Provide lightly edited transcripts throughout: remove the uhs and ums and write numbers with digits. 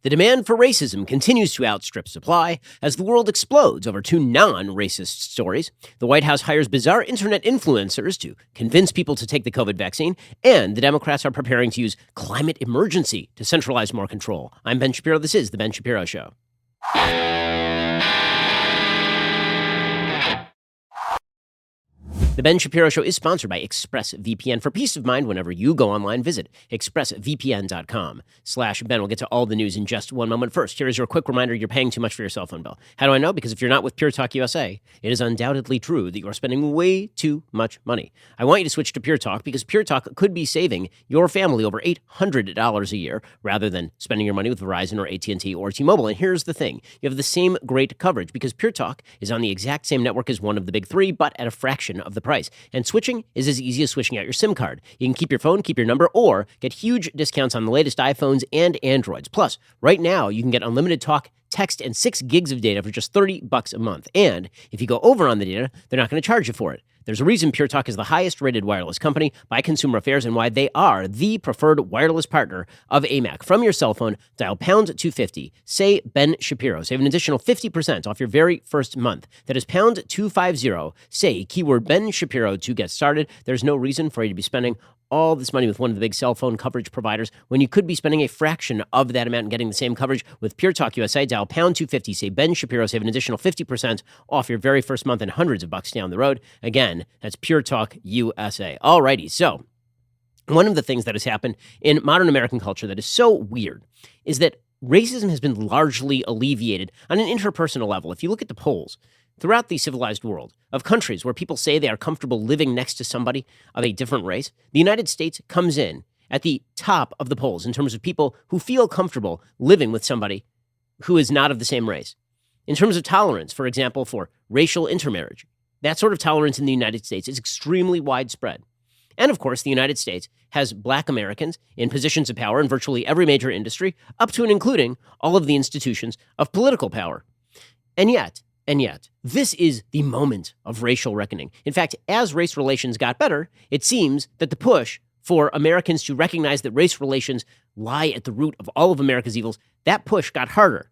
The demand for racism continues to outstrip supply as the world explodes over two non-racist stories. The White House hires bizarre internet influencers to convince people to take the COVID vaccine, and the Democrats are preparing to use climate emergency to centralize more control. I'm Ben Shapiro. This is The Ben Shapiro Show. The Ben Shapiro Show is sponsored by ExpressVPN. For peace of mind, whenever you go online, visit expressvpn.com/Ben. We'll get to all the news in just one moment. First, here is your quick reminder: you're paying too much for your cell phone bill. How do I know? Because if you're not with Pure Talk USA, it is undoubtedly true that you are spending way too much money. I want you to switch to Pure Talk because Pure Talk could be saving your family over $800 a year rather than spending your money with Verizon or AT&T or T-Mobile. And here's the thing. You have the same great coverage because Pure Talk is on the exact same network as one of the big three, but at a fraction of the price. And switching is as easy as switching out your SIM card. You can keep your phone, keep your number, or get huge discounts on the latest iPhones and Androids. Plus, right now, you can get unlimited talk, text, and 6 gigs of data for just $30 a month. And if you go over on the data, they're not going to charge you for it. There's a reason Pure Talk is the highest-rated wireless company by Consumer Affairs and why they are the preferred wireless partner of AMAC. From your cell phone, dial pound 250, say Ben Shapiro. Save an additional 50% off your very first month. That is pound 250, say keyword Ben Shapiro to get started. There's no reason for you to be spending all this money with one of the big cell phone coverage providers when you could be spending a fraction of that amount and getting the same coverage with Pure Talk USA. Dial pound 250, say Ben Shapiro, save an additional 50% off your very first month and hundreds of bucks down the road. Again, that's Pure Talk USA. Alrighty, so one of the things that has happened in modern American culture that is so weird is that racism has been largely alleviated on an interpersonal level. If you look at the polls throughout the civilized world of countries where people say they are comfortable living next to somebody of a different race, the United States comes in at the top of the polls in terms of people who feel comfortable living with somebody who is not of the same race. In terms of tolerance, for example, for racial intermarriage, that sort of tolerance in the United States is extremely widespread. And of course, the United States has Black Americans in positions of power in virtually every major industry, up to and including all of the institutions of political power. And yet, this is the moment of racial reckoning. In fact, as race relations got better, it seems that the push for Americans to recognize that race relations lie at the root of all of America's evils, that push got harder.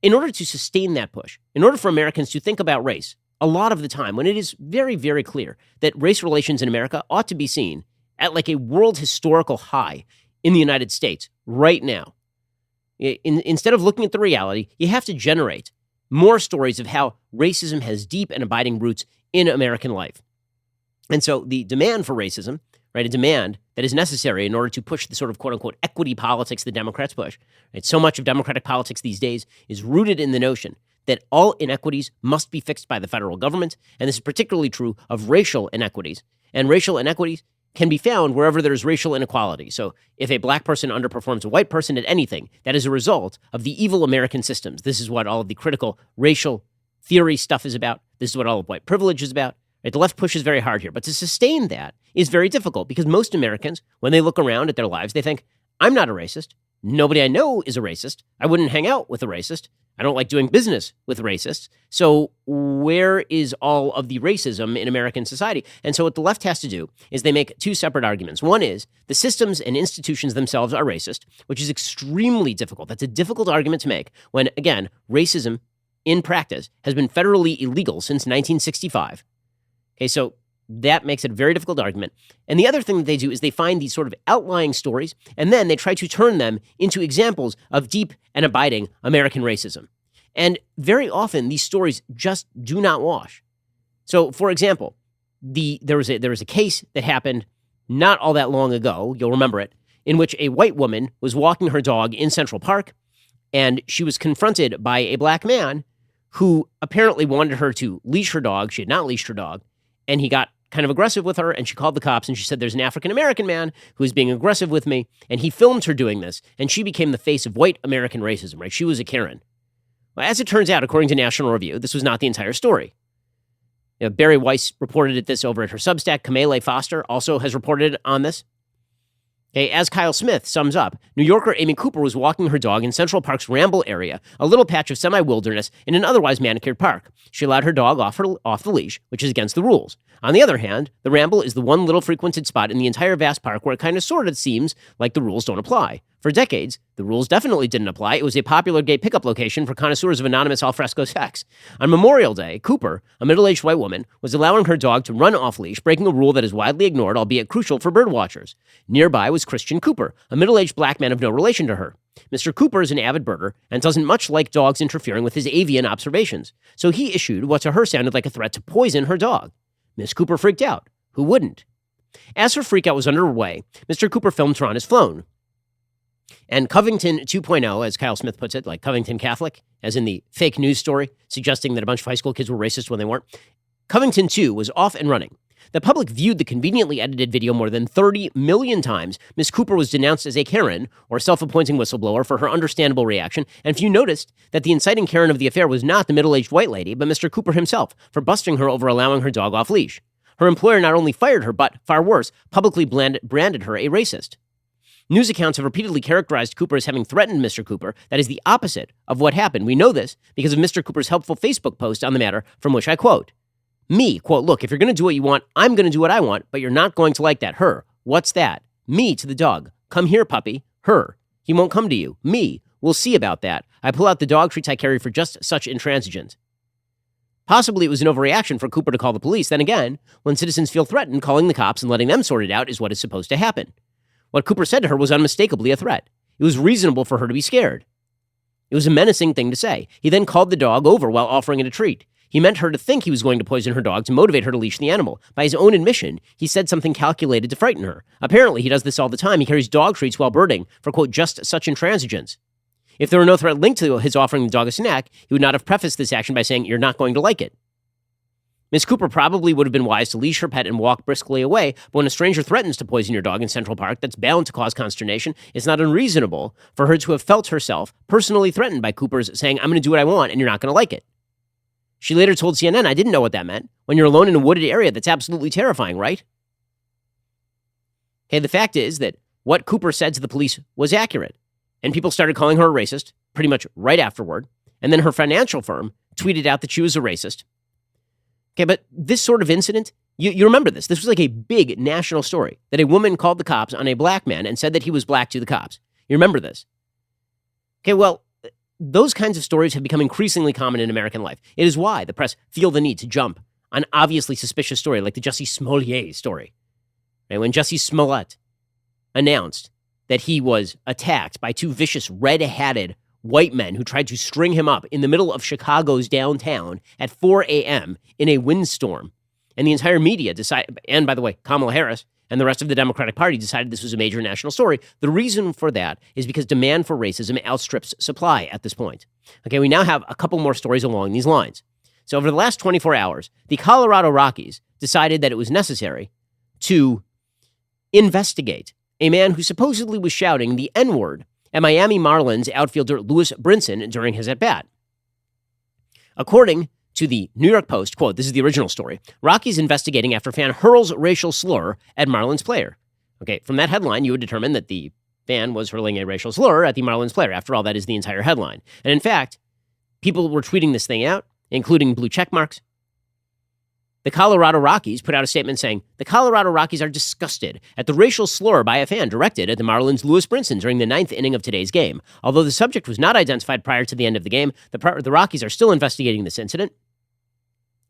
In order to sustain that push, in order for Americans to think about race, a lot of the time, when it is very, very clear that race relations in America ought to be seen at like a world historical high in the United States right now, instead of looking at the reality, you have to generate more stories of how racism has deep and abiding roots in American life. And so the demand for racism, right, a demand that is necessary in order to push the sort of quote-unquote equity politics the Democrats push, right? So much of Democratic politics these days is rooted in the notion that all inequities must be fixed by the federal government, and this is particularly true of racial inequities. And racial inequities can be found wherever there's racial inequality. So if a black person underperforms a white person at anything, that is a result of the evil American systems. This is what all of the critical racial theory stuff is about. This is what all of white privilege is about. Right? The left pushes very hard here. But to sustain that is very difficult because most Americans, when they look around at their lives, they think, I'm not a racist. Nobody I know is a racist. I wouldn't hang out with a racist. I don't like doing business with racists. So where is all of the racism in American society? And so what the left has to do is they make two separate arguments. One is the systems and institutions themselves are racist, which is extremely difficult. That's a difficult argument to make when, again, racism in practice has been federally illegal since 1965. Okay, so that makes it a very difficult argument. And the other thing that they do is they find these sort of outlying stories, and then they try to turn them into examples of deep and abiding American racism. And very often, these stories just do not wash. So, for example, there was a case that happened not all that long ago, you'll remember it, in which a white woman was walking her dog in Central Park, and she was confronted by a black man who apparently wanted her to leash her dog. She had not leashed her dog, and he got kind of aggressive with her, and she called the cops, and she said, there's an African-American man who is being aggressive with me, and he filmed her doing this, and she became the face of white American racism, right? She was a Karen. Well, as it turns out, according to National Review, this was not the entire story. Barry Weiss reported this over at her Substack. Kamele Foster also has reported on this. Okay, as Kyle Smith sums up, New Yorker Amy Cooper was walking her dog in Central Park's Ramble area, a little patch of semi-wilderness in an otherwise manicured park. She allowed her dog off the leash, which is against the rules. On the other hand, the Ramble is the one little frequented spot in the entire vast park where it kind of sort of seems like the rules don't apply. For decades, the rules definitely didn't apply. It was a popular gay pickup location for connoisseurs of anonymous alfresco sex. On Memorial Day, Cooper, a middle-aged white woman, was allowing her dog to run off-leash, breaking a rule that is widely ignored, albeit crucial for bird watchers. Nearby was Christian Cooper, a middle-aged black man of no relation to her. Mr. Cooper is an avid birder and doesn't much like dogs interfering with his avian observations, so he issued what to her sounded like a threat to poison her dog. Miss Cooper freaked out. Who wouldn't? As her freakout was underway, Mr. Cooper filmed her on his phone. And Covington 2.0, as Kyle Smith puts it, like Covington Catholic, as in the fake news story suggesting that a bunch of high school kids were racist when they weren't, Covington 2 was off and running. The public viewed the conveniently edited video more than 30 million times. Miss Cooper was denounced as a Karen, or self-appointing whistleblower, for her understandable reaction, and few noticed that the inciting Karen of the affair was not the middle-aged white lady, but Mr. Cooper himself, for busting her over allowing her dog off-leash. Her employer not only fired her, but, far worse, publicly branded her a racist. News accounts have repeatedly characterized Cooper as having threatened Mr. Cooper. That is the opposite of what happened. We know this because of Mr. Cooper's helpful Facebook post on the matter, from which I quote, me, quote, look, if you're going to do what you want, I'm going to do what I want, but you're not going to like that. Her, what's that? Me to the dog. Come here, puppy. Her, he won't come to you. Me, we'll see about that. I pull out the dog treats I carry for just such intransigence. Possibly it was an overreaction for Cooper to call the police. Then again, when citizens feel threatened, calling the cops and letting them sort it out is what is supposed to happen. What Cooper said to her was unmistakably a threat. It was reasonable for her to be scared. It was a menacing thing to say. He then called the dog over while offering it a treat. He meant her to think he was going to poison her dog to motivate her to leash the animal. By his own admission, he said something calculated to frighten her. Apparently, he does this all the time. He carries dog treats while birding for, quote, just such intransigence. If there were no threat linked to his offering the dog a snack, he would not have prefaced this action by saying, you're not going to like it. Miss Cooper probably would have been wise to leash her pet and walk briskly away, but when a stranger threatens to poison your dog in Central Park, that's bound to cause consternation. It's not unreasonable for her to have felt herself personally threatened by Cooper's saying, I'm going to do what I want and you're not going to like it. She later told CNN, I didn't know what that meant. When you're alone in a wooded area, that's absolutely terrifying, right? Okay, the fact is that what Cooper said to the police was accurate, and people started calling her a racist pretty much right afterward, and then her financial firm tweeted out that she was a racist. Okay, but this sort of incident, you remember this. This was like a big national story, that a woman called the cops on a black man and said that he was black to the cops. You remember this? Okay, well, those kinds of stories have become increasingly common in American life. It is why the press feel the need to jump on obviously suspicious story like the Jussie Smollett story. Right? When Jussie Smollett announced that he was attacked by two vicious red-hatted white men who tried to string him up in the middle of Chicago's downtown at 4 a.m. in a windstorm. And the entire media decided, and by the way, Kamala Harris and the rest of the Democratic Party decided this was a major national story. The reason for that is because demand for racism outstrips supply at this point. Okay, we now have a couple more stories along these lines. So over the last 24 hours, the Colorado Rockies decided that it was necessary to investigate a man who supposedly was shouting the N-word at Miami Marlins outfielder Lewis Brinson during his at-bat. According to the New York Post, quote, this is the original story, Rockies investigating after fan hurls racial slur at Marlins player. Okay, from that headline, you would determine that the fan was hurling a racial slur at the Marlins player. After all, that is the entire headline. And in fact, people were tweeting this thing out, including blue check marks. The Colorado Rockies put out a statement saying, the Colorado Rockies are disgusted at the racial slur by a fan directed at the Marlins' Lewis Brinson during the ninth inning of today's game. Although the subject was not identified prior to the end of the game, the Rockies are still investigating this incident.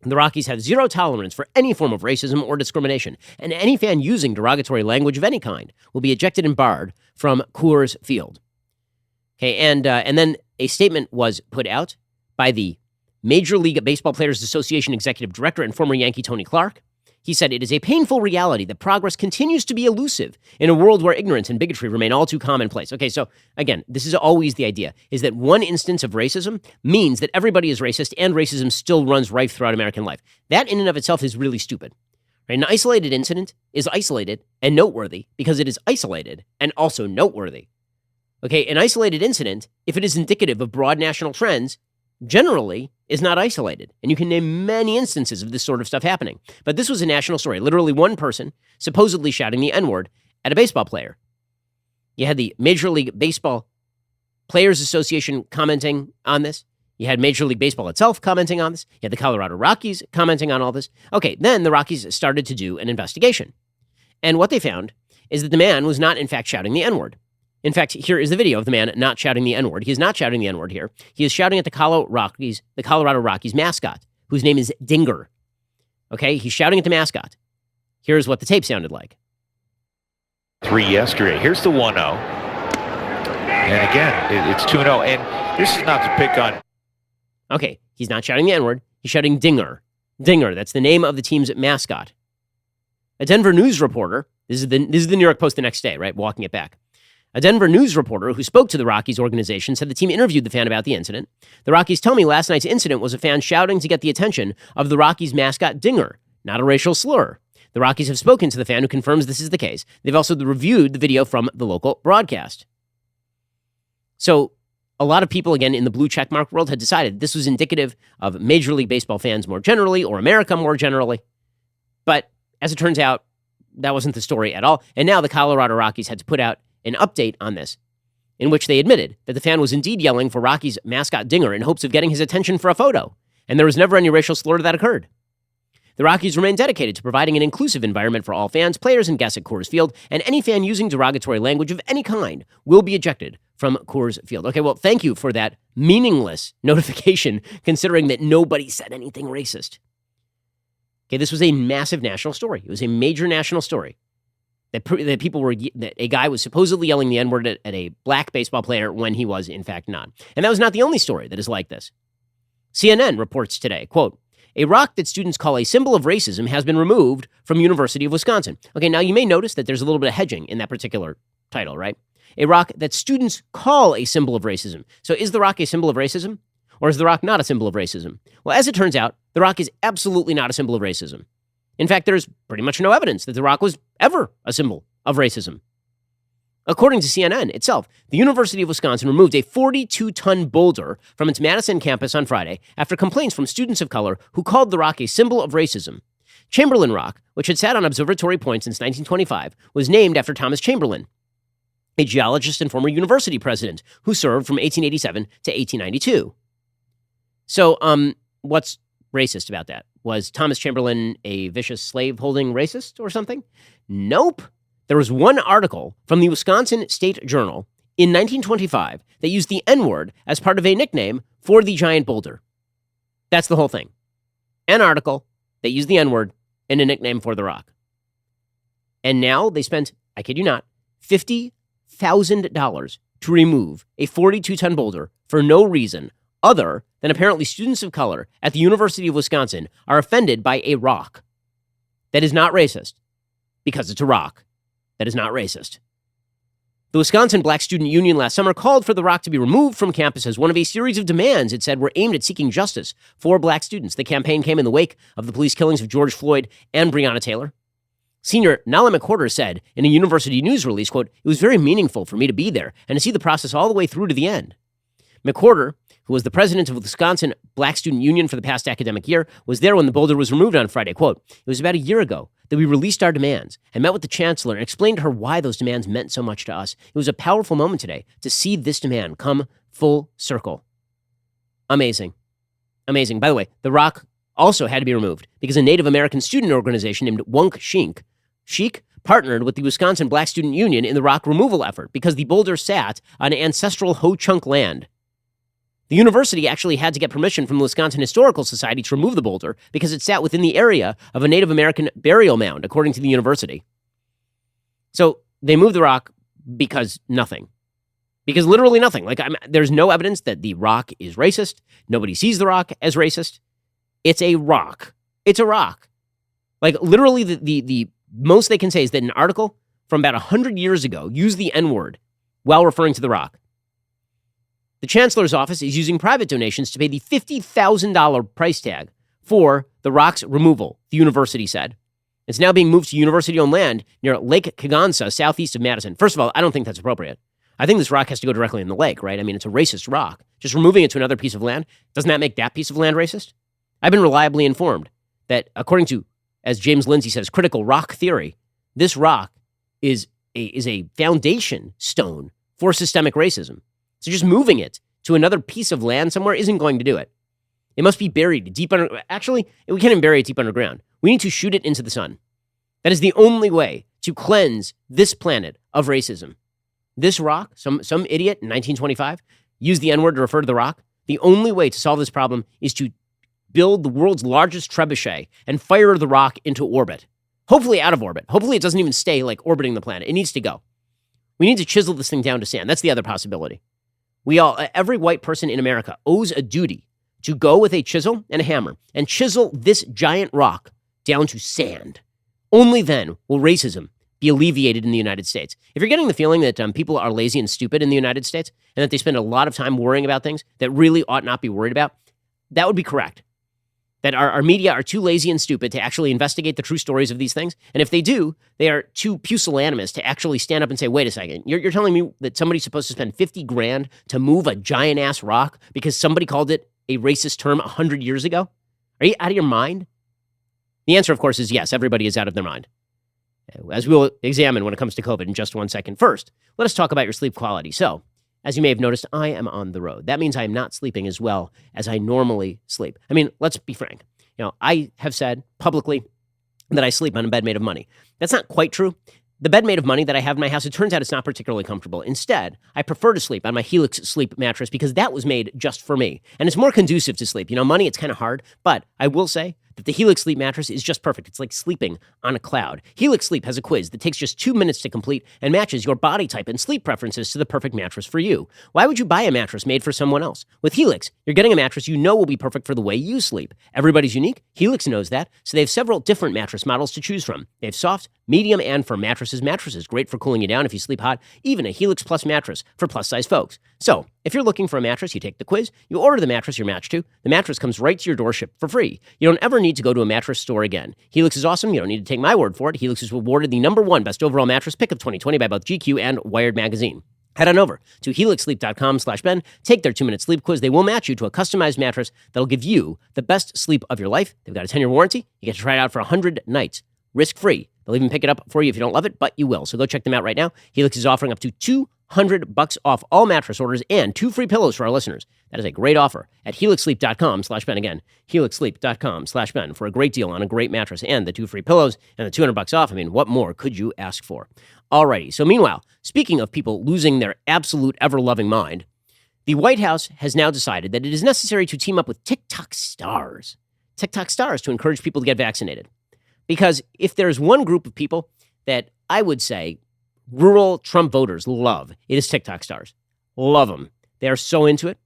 The Rockies have zero tolerance for any form of racism or discrimination, and any fan using derogatory language of any kind will be ejected and barred from Coors Field. Okay, and then a statement was put out by the Major League Baseball Players Association Executive Director and former Yankee Tony Clark. He said, it is a painful reality that progress continues to be elusive in a world where ignorance and bigotry remain all too commonplace. Okay, so again, this is always the idea, is that one instance of racism means that everybody is racist and racism still runs rife throughout American life. That in and of itself is really stupid. Right? An isolated incident is isolated and noteworthy because it is isolated and also noteworthy. Okay, an isolated incident, if it is indicative of broad national trends, generally is not isolated. And you can name many instances of this sort of stuff happening. But this was a national story. Literally one person supposedly shouting the N-word at a baseball player. You had the Major League Baseball Players Association commenting on this. You had Major League Baseball itself commenting on this. You had the Colorado Rockies commenting on all this. Okay, then the Rockies started to do an investigation. And what they found is that the man was not, in fact, shouting the N-word. In fact, here is the video of the man not shouting the N-word. He is not shouting the N-word here. He is shouting at the Colorado Rockies mascot, whose name is Dinger. Okay, he's shouting at the mascot. Here's what the tape sounded like. 3 yesterday. Here's the 1-0. And again, it's 2-0. And this is not to pick on. Okay, he's not shouting the N-word. He's shouting Dinger. Dinger, that's the name of the team's mascot. A Denver news reporter, this is the New York Post the next day, right, walking it back. A Denver news reporter who spoke to the Rockies organization said the team interviewed the fan about the incident. The Rockies tell me last night's incident was a fan shouting to get the attention of the Rockies mascot Dinger, not a racial slur. The Rockies have spoken to the fan who confirms this is the case. They've also reviewed the video from the local broadcast. So a lot of people, again, in the blue checkmark world had decided this was indicative of Major League Baseball fans more generally, or America more generally. But as it turns out, that wasn't the story at all. And now the Colorado Rockies had to put out an update on this, in which they admitted that the fan was indeed yelling for Rockies mascot Dinger in hopes of getting his attention for a photo, and there was never any racial slur that occurred. The Rockies remain dedicated to providing an inclusive environment for all fans, players, and guests at Coors Field, and any fan using derogatory language of any kind will be ejected from Coors Field. Okay, well, thank you for that meaningless notification, considering that nobody said anything racist. Okay, this was a massive national story. It was a major national story. That a guy was supposedly yelling the N-word at a black baseball player when he was, in fact, not. And that was not the only story that is like this. CNN reports today, quote, a rock that students call a symbol of racism has been removed from University of Wisconsin. Okay, now you may notice that there's a little bit of hedging in that particular title, right? A rock that students call a symbol of racism. So is the rock a symbol of racism? Or is the rock not a symbol of racism? Well, as it turns out, the rock is absolutely not a symbol of racism. In fact, there's pretty much no evidence that the rock was ever a symbol of racism. According to CNN itself, the University of Wisconsin removed a 42-ton boulder from its Madison campus on Friday after complaints from students of color who called the rock a symbol of racism. Chamberlain Rock, which had sat on Observatory Point since 1925, was named after Thomas Chamberlain, a geologist and former university president who served from 1887 to 1892. So, what's racist about that? Was Thomas Chamberlain a vicious slave-holding racist or something? Nope. There was one article from the Wisconsin State Journal in 1925 that used the N-word as part of a nickname for the giant boulder. That's the whole thing. An article that used the N-word in a nickname for the rock. And now they spent, I kid you not, $50,000 to remove a 42-ton boulder for no reason other than apparently students of color at the University of Wisconsin are offended by a rock that is not racist because it's a rock that is not racist. The Wisconsin Black Student Union last summer called for the rock to be removed from campus as one of a series of demands it said were aimed at seeking justice for black students. The campaign came in the wake of the police killings of George Floyd and Breonna Taylor. Senior Nala McWhorter said in a university news release, quote, it was very meaningful for me to be there and to see the process all the way through to the end. McWhorter, who was the president of the Wisconsin Black Student Union for the past academic year, was there when the boulder was removed on Friday. Quote, it was about a year ago that we released our demands and met with the chancellor and explained to her why those demands meant so much to us. It was a powerful moment today to see this demand come full circle. Amazing. Amazing. By the way, the rock also had to be removed because a Native American student organization named Wunk Sheik partnered with the Wisconsin Black Student Union in the rock removal effort because the boulder sat on ancestral Ho-Chunk land. The university actually had to get permission from the Wisconsin Historical Society to remove the boulder because it sat within the area of a Native American burial mound, according to the university. So they moved the rock because nothing. Because literally nothing. There's no evidence that the rock is racist. Nobody sees the rock as racist. It's a rock. It's a rock. Literally the most they can say is that an article from about 100 years ago used the N-word while referring to the rock. The chancellor's office is using private donations to pay the $50,000 price tag for the rock's removal, the university said. It's now being moved to university-owned land near Lake Kegonsa, southeast of Madison. First of all, I don't think that's appropriate. I think this rock has to go directly in the lake, right? I mean, it's a racist rock. Just removing it to another piece of land, doesn't that make that piece of land racist? I've been reliably informed that, according to, as James Lindsay says, critical rock theory, this rock is a foundation stone for systemic racism. So just moving it to another piece of land somewhere isn't going to do it. It must be buried deep under. Actually, we can't even bury it deep underground. We need to shoot it into the sun. That is the only way to cleanse this planet of racism. This rock, some idiot in 1925 used the N-word to refer to the rock. The only way to solve this problem is to build the world's largest trebuchet and fire the rock into orbit. Hopefully out of orbit. Hopefully it doesn't even stay like orbiting the planet. It needs to go. We need to chisel this thing down to sand. That's the other possibility. Every white person in America owes a duty to go with a chisel and a hammer and chisel this giant rock down to sand. Only then will racism be alleviated in the United States. If you're getting the feeling that people are lazy and stupid in the United States and that they spend a lot of time worrying about things that really ought not be worried about, that would be correct. That our media are too lazy and stupid to actually investigate the true stories of these things. And if they do, they are too pusillanimous to actually stand up and say, wait a second, you're telling me that somebody's supposed to spend 50 grand to move a giant ass rock because somebody called it a racist term 100 years ago? Are you out of your mind? The answer, of course, is yes, everybody is out of their mind. As we will examine when it comes to COVID in just 1 second. First, let us talk about your sleep quality. So, as you may have noticed, I am on the road. That means I am not sleeping as well as I normally sleep. I mean, let's be frank. I have said publicly that I sleep on a bed made of money. That's not quite true. The bed made of money that I have in my house, it turns out it's not particularly comfortable. Instead, I prefer to sleep on my Helix sleep mattress because that was made just for me. And it's more conducive to sleep. Money, it's kind of hard, but I will say that the Helix sleep mattress is just perfect. It's like sleeping on a cloud. Helix Sleep has a quiz that takes just 2 minutes to complete and matches your body type and sleep preferences to the perfect mattress for you. Why would you buy a mattress made for someone else? With Helix, you're getting a mattress you know will be perfect for the way you sleep. Everybody's unique. Helix knows that, so they have several different mattress models to choose from. They have soft, medium, and firm mattresses. Mattresses great for cooling you down if you sleep hot. Even a Helix Plus mattress for plus-size folks. So, if you're looking for a mattress, you take the quiz, you order the mattress you're matched to, the mattress comes right to your door shipped for free. You don't ever need to go to a mattress store again. Helix is awesome. You don't need to take my word for it. Helix is awarded the #1 best overall mattress pick of 2020 by both GQ and Wired Magazine. Head on over to helixsleep.com/Ben. Take their 2-minute sleep quiz. They will match you to a customized mattress that'll give you the best sleep of your life. They've got a 10-year warranty. You get to try it out for 100 nights, risk-free. They'll even pick it up for you if you don't love it, but you will. So go check them out right now. Helix is offering up to $200 off all mattress orders and 2 free pillows for our listeners. That is a great offer at helixsleep.com/Ben. Again, helixsleep.com/Ben for a great deal on a great mattress and the 2 free pillows and the $200 off. I mean, what more could you ask for? Alrighty. So meanwhile, speaking of people losing their absolute ever-loving mind, the White House has now decided that it is necessary to team up with TikTok stars to encourage people to get vaccinated. Because if there's one group of people that I would say rural Trump voters love, it is TikTok stars. Love them. They are so into it.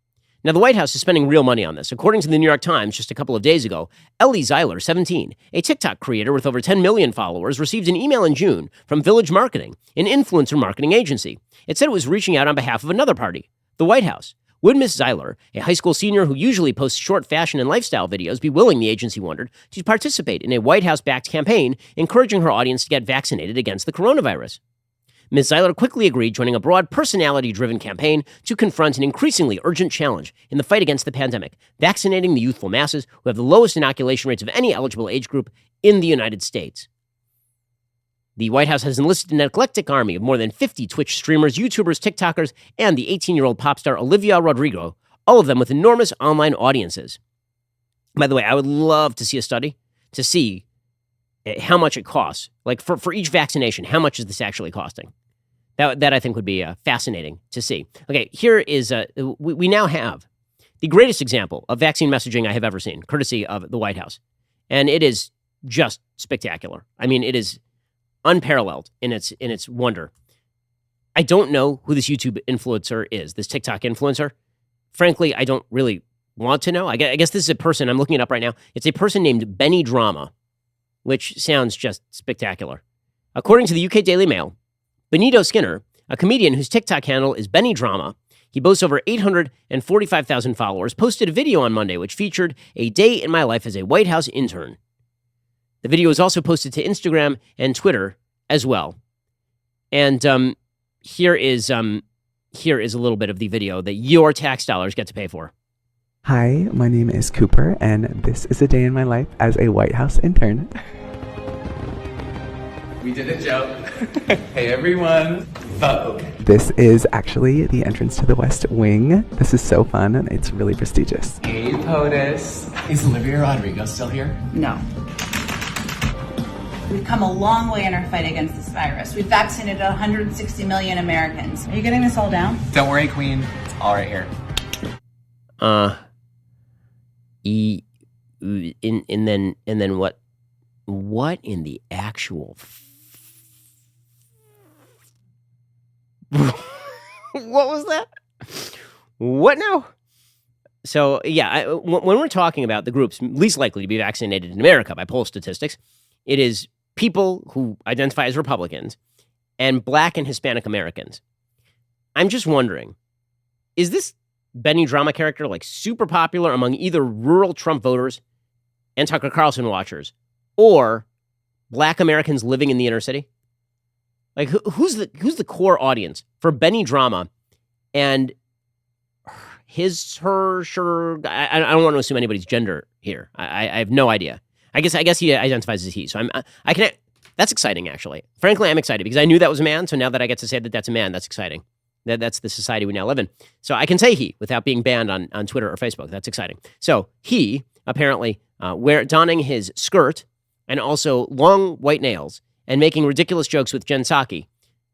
Now, the White House is spending real money on this. According to the New York Times just a couple of days ago, Ellie Zeiler, 17, a TikTok creator with over 10 million followers, received an email in June from Village Marketing, an influencer marketing agency. It said it was reaching out on behalf of another party, the White House. Would Miss Zeiler, a high school senior who usually posts short fashion and lifestyle videos, be willing, the agency wondered, to participate in a White House-backed campaign encouraging her audience to get vaccinated against the coronavirus? Ms. Zeiler quickly agreed, joining a broad personality-driven campaign to confront an increasingly urgent challenge in the fight against the pandemic, vaccinating the youthful masses who have the lowest inoculation rates of any eligible age group in the United States. The White House has enlisted an eclectic army of more than 50 Twitch streamers, YouTubers, TikTokers, and the 18-year-old pop star Olivia Rodrigo, all of them with enormous online audiences. By the way, I would love to see a study to see how much it costs. Like for each vaccination, how much is this actually costing? That I think would be fascinating to see. Okay, here is, we now have the greatest example of vaccine messaging I have ever seen, courtesy of the White House. And it is just spectacular. I mean, it is unparalleled in its wonder. I don't know who this YouTube influencer is, this TikTok influencer. Frankly, I don't really want to know. I guess this is a person, I'm looking it up right now. It's a person named Benny Drama, which sounds just spectacular. According to the UK Daily Mail, Benito Skinner, a comedian whose TikTok handle is Benny Drama, he boasts over 845,000 followers, posted a video on Monday which featured a day in my life as a White House intern. The video was also posted to Instagram and Twitter as well. And here is a little bit of the video that your tax dollars get to pay for. Hi, my name is Cooper, and this is a day in my life as a White House intern. We did a joke. Hey everyone, vogue. This is actually the entrance to the West Wing. This is so fun, and it's really prestigious. Hey POTUS. Is Olivia Rodrigo still here? No. We've come a long way in our fight against this virus. We've vaccinated 160 million Americans. Are you getting this all down? Don't worry, Queen. It's all right here. And then what? What in the actual? What was that? What now? So yeah, when we're talking about the groups least likely to be vaccinated in America by poll statistics, it is people who identify as Republicans and Black and Hispanic Americans. I'm just wondering, is this Benny Drama character like super popular among either rural Trump voters and Tucker Carlson watchers, or Black Americans living in the inner city? Like who's the core audience for Benny Drama and her, sure? I don't want to assume anybody's gender here. I have no idea. I guess he identifies as he. So that's exciting, actually. Frankly, I'm excited because I knew that was a man. So now that I get to say that that's a man, that's exciting. That's the society we now live in. So I can say he without being banned on Twitter or Facebook. That's exciting. So he apparently donning his skirt and also long white nails and making ridiculous jokes with Jen Psaki.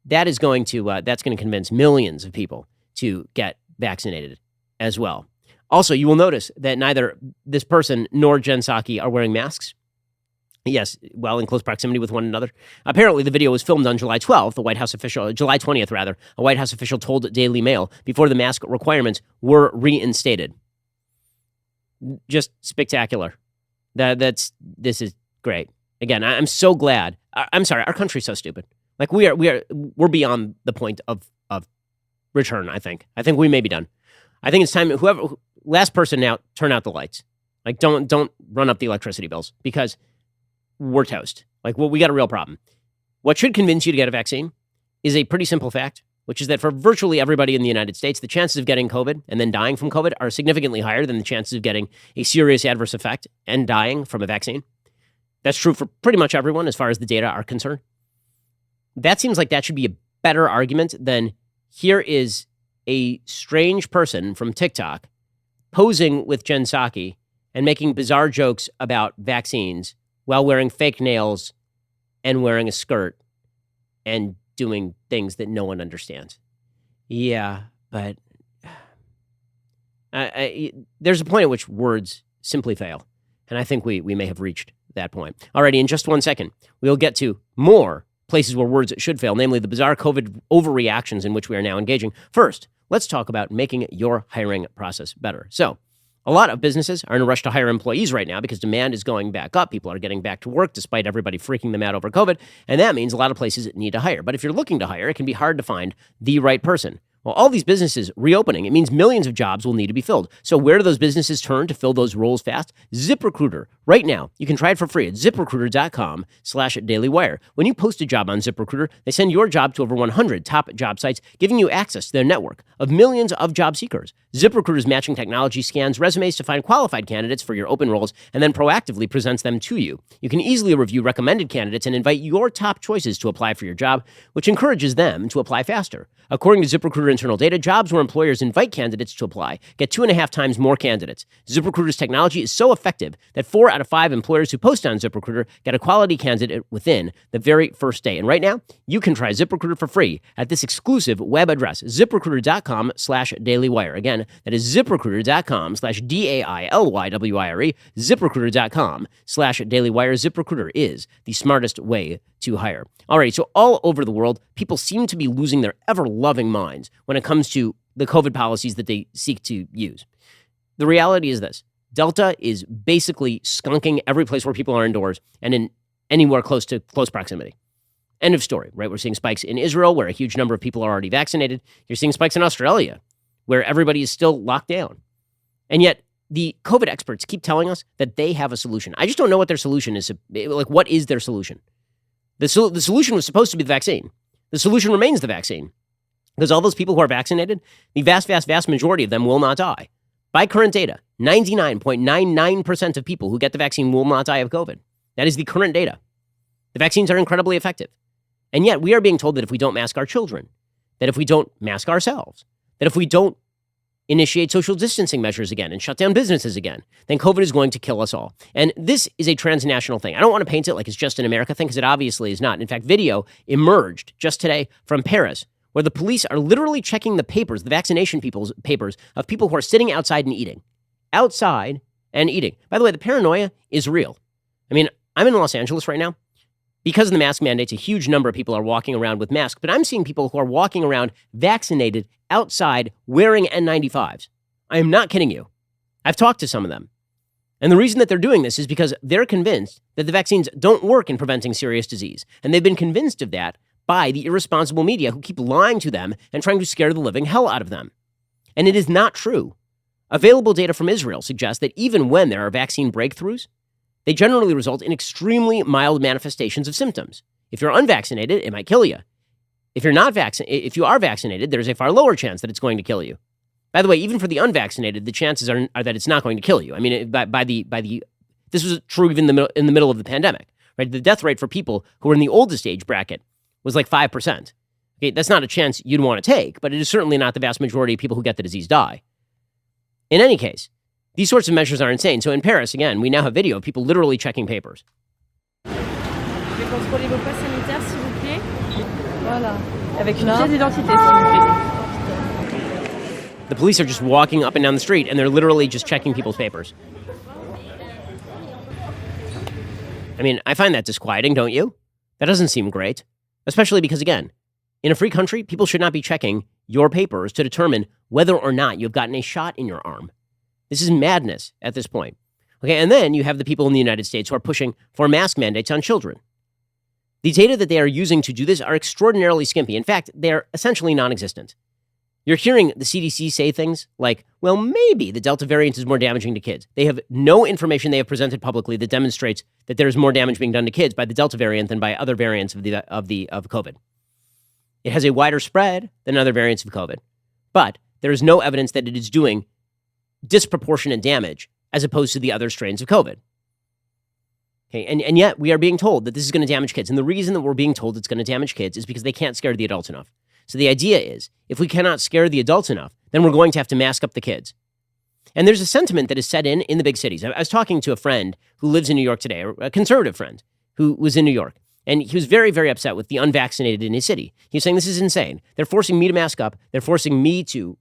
That's going to convince millions of people to get vaccinated as well. Also, you will notice that neither this person nor Jen Psaki are wearing masks. Yes, well, in close proximity with one another. Apparently, the video was filmed on July 12th, July 20th, rather. A White House official told Daily Mail before the mask requirements were reinstated. Just spectacular. This is great. Again, I'm so glad. I'm sorry, our country's so stupid. Like we're beyond the point of return. I think we may be done. I think it's time. Last person now, turn out the lights. Like don't run up the electricity bills because we're toast. Like, well, we got a real problem. What should convince you to get a vaccine is a pretty simple fact, which is that for virtually everybody in the United States, the chances of getting COVID and then dying from COVID are significantly higher than the chances of getting a serious adverse effect and dying from a vaccine. That's true for pretty much everyone as far as the data are concerned. That seems like that should be a better argument than here is a strange person from TikTok posing with Jen Psaki and making bizarre jokes about vaccines while wearing fake nails and wearing a skirt and doing things that no one understands. Yeah, but there's a point at which words simply fail. And I think we may have reached that point. Alrighty, in just 1 second, we'll get to more places where words should fail, namely the bizarre COVID overreactions in which we are now engaging. First, let's talk about making your hiring process better. So, a lot of businesses are in a rush to hire employees right now because demand is going back up. People are getting back to work despite everybody freaking them out over COVID, and that means a lot of places need to hire. But if you're looking to hire, it can be hard to find the right person. Well, all these businesses reopening, it means millions of jobs will need to be filled. So where do those businesses turn to fill those roles fast? ZipRecruiter. Right now, you can try it for free at ZipRecruiter.com/dailywire. When you post a job on ZipRecruiter, they send your job to over 100 top job sites, giving you access to their network of millions of job seekers. ZipRecruiter's matching technology scans resumes to find qualified candidates for your open roles and then proactively presents them to you. You can easily review recommended candidates and invite your top choices to apply for your job, which encourages them to apply faster. According to ZipRecruiter internal data, jobs where employers invite candidates to apply get 2.5 times more candidates. ZipRecruiter's technology is so effective that 4 out of 5 employers who post on ZipRecruiter get a quality candidate within the very first day. And right now, you can try ZipRecruiter for free at this exclusive web address, ZipRecruiter.com/dailywire. Again, that is ZipRecruiter.com/DAILYWIRE, ZipRecruiter.com/dailywire. ZipRecruiter is the smartest way to hire. All right, so all over the world, people seem to be losing their ever-loving minds when it comes to the COVID policies that they seek to use. The reality is this. Delta is basically skunking every place where people are indoors and in anywhere close to close proximity. End of story, right? We're seeing spikes in Israel where a huge number of people are already vaccinated. You're seeing spikes in Australia where everybody is still locked down. And yet the COVID experts keep telling us that they have a solution. I just don't know what their solution is. Like, what is their solution? The solution was supposed to be the vaccine. The solution remains the vaccine. Because all those people who are vaccinated, the vast, vast, vast majority of them will not die. By current data, 99.99% of people who get the vaccine will not die of COVID. That is the current data. The vaccines are incredibly effective. And yet we are being told that if we don't mask our children, that if we don't mask ourselves, that if we don't initiate social distancing measures again and shut down businesses again, then COVID is going to kill us all. And this is a transnational thing. I don't want to paint it like it's just an America thing, because it obviously is not. In fact, video emerged just today from Paris, where the police are literally checking the papers, the vaccination papers of people who are sitting outside and eating. Outside and eating. By the way, the paranoia is real. I mean, I'm in Los Angeles right now. Because of the mask mandates, a huge number of people are walking around with masks, but I'm seeing people who are walking around vaccinated outside wearing N95s. I am not kidding you. I've talked to some of them. And the reason that they're doing this is because they're convinced that the vaccines don't work in preventing serious disease. And they've been convinced of that by the irresponsible media who keep lying to them and trying to scare the living hell out of them. And it is not true. Available data from Israel suggests that even when there are vaccine breakthroughs, they generally result in extremely mild manifestations of symptoms. If you're unvaccinated, it might kill you. If you are vaccinated, there's a far lower chance that it's going to kill you. By the way, even for the unvaccinated, the chances are that it's not going to kill you. I mean, this was true even in the middle of the pandemic, right? The death rate for people who are in the oldest age bracket was like 5%. Okay, that's not a chance you'd want to take, but it is certainly not the vast majority of people who get the disease die. In any case, these sorts of measures are insane. So in Paris, again, we now have video of people literally checking papers. Contrôlez vos passes sanitaires, s'il vous plaît. Voilà. Avec une pièce d'identité, s'il vous plaît. The police are just walking up and down the street, and they're literally just checking people's papers. I mean, I find that disquieting, don't you? That doesn't seem great. Especially because, again, in a free country, people should not be checking your papers to determine whether or not you've gotten a shot in your arm. This is madness at this point. Okay, and then you have the people in the United States who are pushing for mask mandates on children. The data that they are using to do this are extraordinarily skimpy. In fact, they're essentially non-existent. You're hearing the CDC say things like, well, maybe the Delta variant is more damaging to kids. They have no information they have presented publicly that demonstrates that there is more damage being done to kids by the Delta variant than by other variants of COVID. It has a wider spread than other variants of COVID, but there is no evidence that it is doing disproportionate damage as opposed to the other strains of COVID. Okay, and yet we are being told that this is going to damage kids. And the reason that we're being told it's going to damage kids is because they can't scare the adults enough. So the idea is, if we cannot scare the adults enough, then we're going to have to mask up the kids. And there's a sentiment that is set in the big cities. I was talking to a friend who lives in New York today, a conservative friend who was in New York. And he was very, very upset with the unvaccinated in his city. He was saying, this is insane. They're forcing me to mask up. They're forcing me to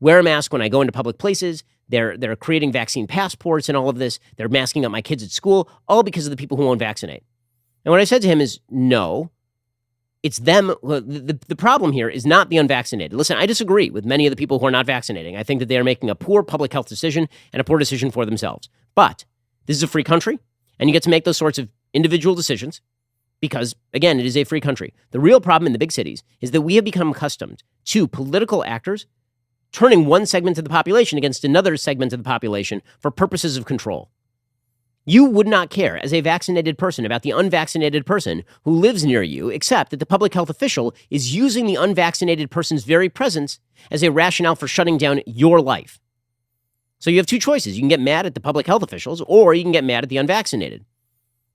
wear a mask when I go into public places. They're creating vaccine passports and all of this. They're masking up my kids at school, all because of the people who won't vaccinate. And what I said to him is, no, it's them. The problem here is not the unvaccinated. Listen, I disagree with many of the people who are not vaccinating. I think that they are making a poor public health decision and a poor decision for themselves. But this is a free country, and you get to make those sorts of individual decisions because, again, it is a free country. The real problem in the big cities is that we have become accustomed to political actors turning one segment of the population against another segment of the population for purposes of control. You would not care as a vaccinated person about the unvaccinated person who lives near you, except that the public health official is using the unvaccinated person's very presence as a rationale for shutting down your life. So you have two choices. You can get mad at the public health officials, or you can get mad at the unvaccinated.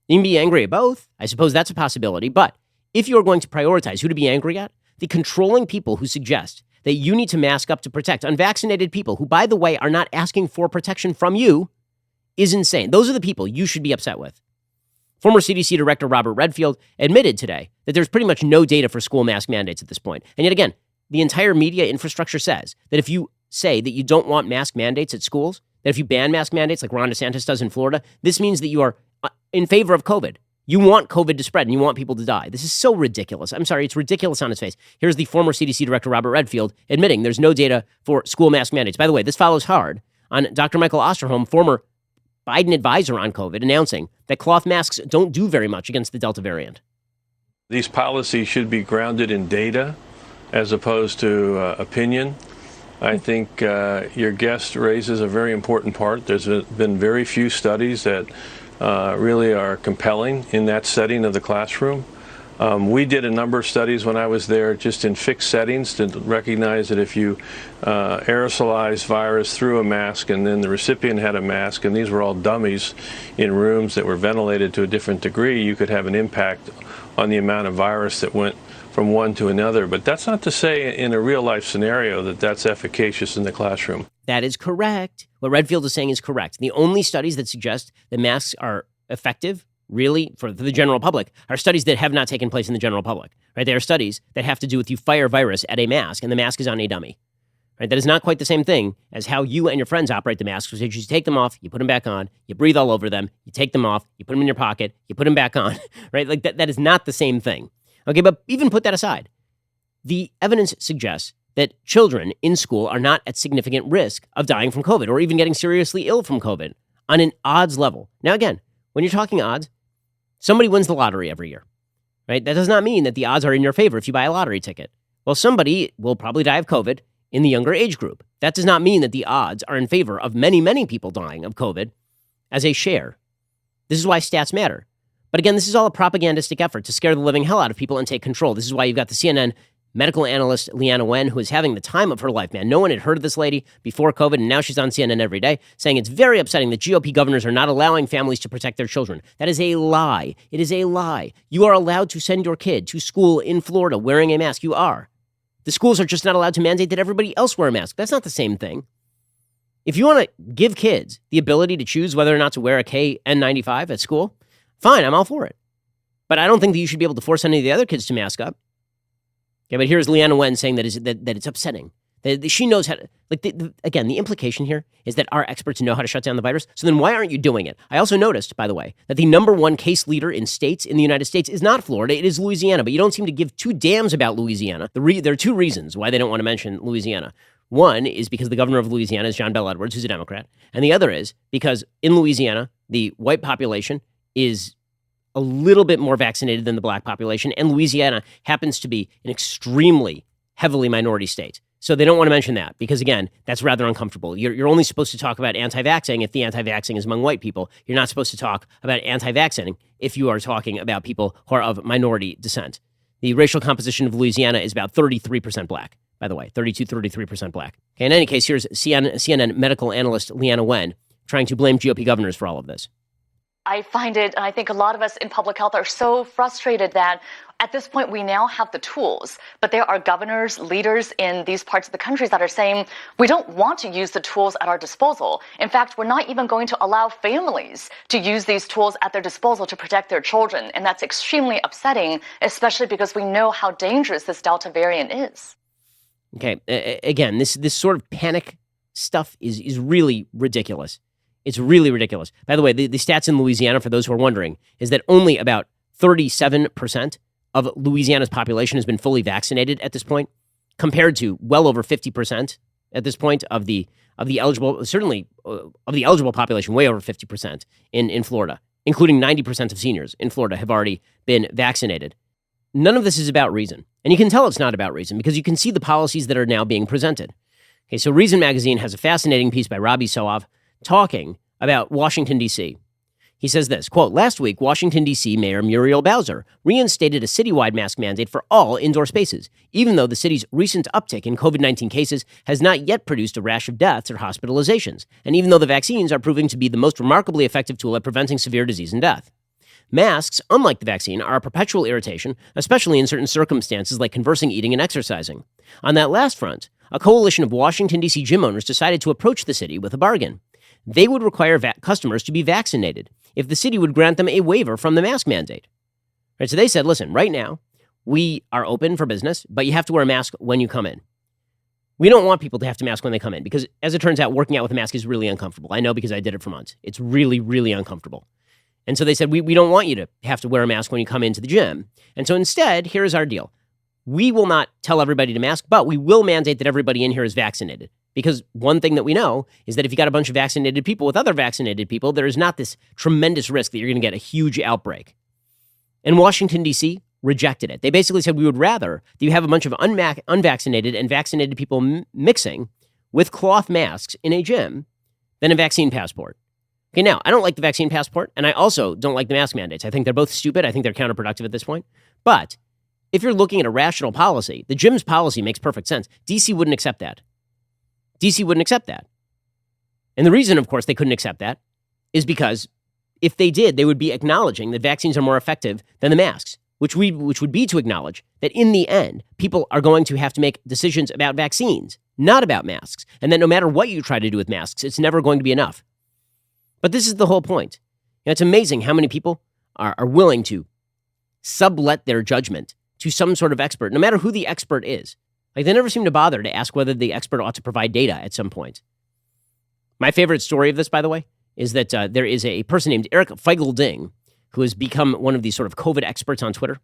You can be angry at both. I suppose that's a possibility. But if you're going to prioritize who to be angry at, the controlling people who suggest that you need to mask up to protect unvaccinated people who, by the way, are not asking for protection from you is insane. Those are the people you should be upset with. Former CDC Director Robert Redfield admitted today that there's pretty much no data for school mask mandates at this point. And yet again, the entire media infrastructure says that if you say that you don't want mask mandates at schools, that if you ban mask mandates like Ron DeSantis does in Florida, this means that you are in favor of COVID. You want COVID to spread and you want people to die. This is so ridiculous. I'm sorry, it's ridiculous on its face. Here's the former CDC Director Robert Redfield admitting there's no data for school mask mandates. By the way, this follows hard on Dr. Michael Osterholm, former Biden advisor on COVID, announcing that cloth masks don't do very much against the Delta variant. These policies should be grounded in data as opposed to opinion. I think your guest raises a very important part. There's been very few studies that really are compelling in that setting of the classroom. We did a number of studies when I was there just in fixed settings to recognize that if you aerosolize virus through a mask and then the recipient had a mask, and these were all dummies in rooms that were ventilated to a different degree, you could have an impact on the amount of virus that went from one to another. But that's not to say in a real life scenario that that's efficacious in the classroom. That is correct. What Redfield is saying is correct. The only studies that suggest that masks are effective, really, for the general public, are studies that have not taken place in the general public. Right? They are studies that have to do with you fire virus at a mask, and the mask is on a dummy. Right? That is not quite the same thing as how you and your friends operate the masks, which is you take them off, you put them back on, you breathe all over them, you take them off, you put them in your pocket, you put them back on. Right? Like that is not the same thing. Okay, but even put that aside, the evidence suggests that children in school are not at significant risk of dying from COVID or even getting seriously ill from COVID on an odds level. Now, again, when you're talking odds, somebody wins the lottery every year, right? That does not mean that the odds are in your favor if you buy a lottery ticket. Well, somebody will probably die of COVID in the younger age group. That does not mean that the odds are in favor of many, many people dying of COVID as a share. This is why stats matter. But again, this is all a propagandistic effort to scare the living hell out of people and take control. This is why you've got the CNN medical analyst Leanna Wen, who is having the time of her life, man. No one had heard of this lady before COVID, and now she's on CNN every day saying it's very upsetting that GOP governors are not allowing families to protect their children. That is a lie. It is a lie. You are allowed to send your kid to school in Florida wearing a mask. You are. The schools are just not allowed to mandate that everybody else wear a mask. That's not the same thing. If you want to give kids the ability to choose whether or not to wear a KN95 at school, fine, I'm all for it. But I don't think that you should be able to force any of the other kids to mask up. Okay, but here's Leanna Wen saying that it's upsetting. That she knows how to, again, the implication here is that our experts know how to shut down the virus. So then why aren't you doing it? I also noticed, by the way, that the number one case leader in states in the United States is not Florida, it is Louisiana. But you don't seem to give two damns about Louisiana. There are two reasons why they don't want to mention Louisiana. One is because the governor of Louisiana is John Bel Edwards, who's a Democrat. And the other is because in Louisiana, the white population is a little bit more vaccinated than the black population, and Louisiana happens to be an extremely heavily minority state. So they don't want to mention that because, again, that's rather uncomfortable. You're only supposed to talk about anti-vaxxing if the anti-vaxxing is among white people. You're not supposed to talk about anti-vaxxing if you are talking about people who are of minority descent. The racial composition of Louisiana is about 33% black, by the way, 33% black. Okay, in any case, here's CNN medical analyst Leanna Wen trying to blame GOP governors for all of this. I find it, and I think a lot of us in public health are so frustrated that at this point we now have the tools, but there are governors, leaders in these parts of the country that are saying we don't want to use the tools at our disposal. In fact, we're not even going to allow families to use these tools at their disposal to protect their children. And that's extremely upsetting, especially because we know how dangerous this Delta variant is. Okay, again, this sort of panic stuff is really ridiculous. It's really ridiculous. By the way, the stats in Louisiana, for those who are wondering, is that only about 37% of Louisiana's population has been fully vaccinated at this point, compared to well over 50% at this point of the eligible, certainly of the eligible population, way over 50% in Florida, including 90% of seniors in Florida have already been vaccinated. None of this is about reason. And you can tell it's not about reason because you can see the policies that are now being presented. Okay, so Reason Magazine has a fascinating piece by Robbie Soave talking about Washington, D.C. He says this, quote, last week, Washington, D.C. Mayor Muriel Bowser reinstated a citywide mask mandate for all indoor spaces, even though the city's recent uptick in COVID-19 cases has not yet produced a rash of deaths or hospitalizations, and even though the vaccines are proving to be the most remarkably effective tool at preventing severe disease and death. Masks, unlike the vaccine, are a perpetual irritation, especially in certain circumstances like conversing, eating, and exercising. On that last front, a coalition of Washington, D.C. gym owners decided to approach the city with a bargain. They would require customers to be vaccinated if the city would grant them a waiver from the mask mandate. Right, so they said, listen, right now, we are open for business, but you have to wear a mask when you come in. We don't want people to have to mask when they come in because, as it turns out, working out with a mask is really uncomfortable. I know because I did it for months. It's really, really uncomfortable. And so they said, we don't want you to have to wear a mask when you come into the gym. And so instead, here's our deal. We will not tell everybody to mask, but we will mandate that everybody in here is vaccinated. Because one thing that we know is that if you got a bunch of vaccinated people with other vaccinated people, there is not this tremendous risk that you're going to get a huge outbreak. And Washington, D.C. rejected it. They basically said we would rather that you have a bunch of unvaccinated and vaccinated people mixing with cloth masks in a gym than a vaccine passport. Okay, now, I don't like the vaccine passport, and I also don't like the mask mandates. I think they're both stupid. I think they're counterproductive at this point. But if you're looking at a rational policy, the gym's policy makes perfect sense. D.C. wouldn't accept that. D.C. wouldn't accept that. And the reason, of course, they couldn't accept that is because if they did, they would be acknowledging that vaccines are more effective than the masks. which would be to acknowledge that in the end, people are going to have to make decisions about vaccines, not about masks, and that no matter what you try to do with masks, it's never going to be enough. But this is the whole point. It's amazing how many people are willing to sublet their judgment to some sort of expert, no matter who the expert is. Like, they never seem to bother to ask whether the expert ought to provide data at some point. My favorite story of this, by the way, is that there is a person named Eric Feigl-Ding who has become one of these sort of COVID experts on Twitter,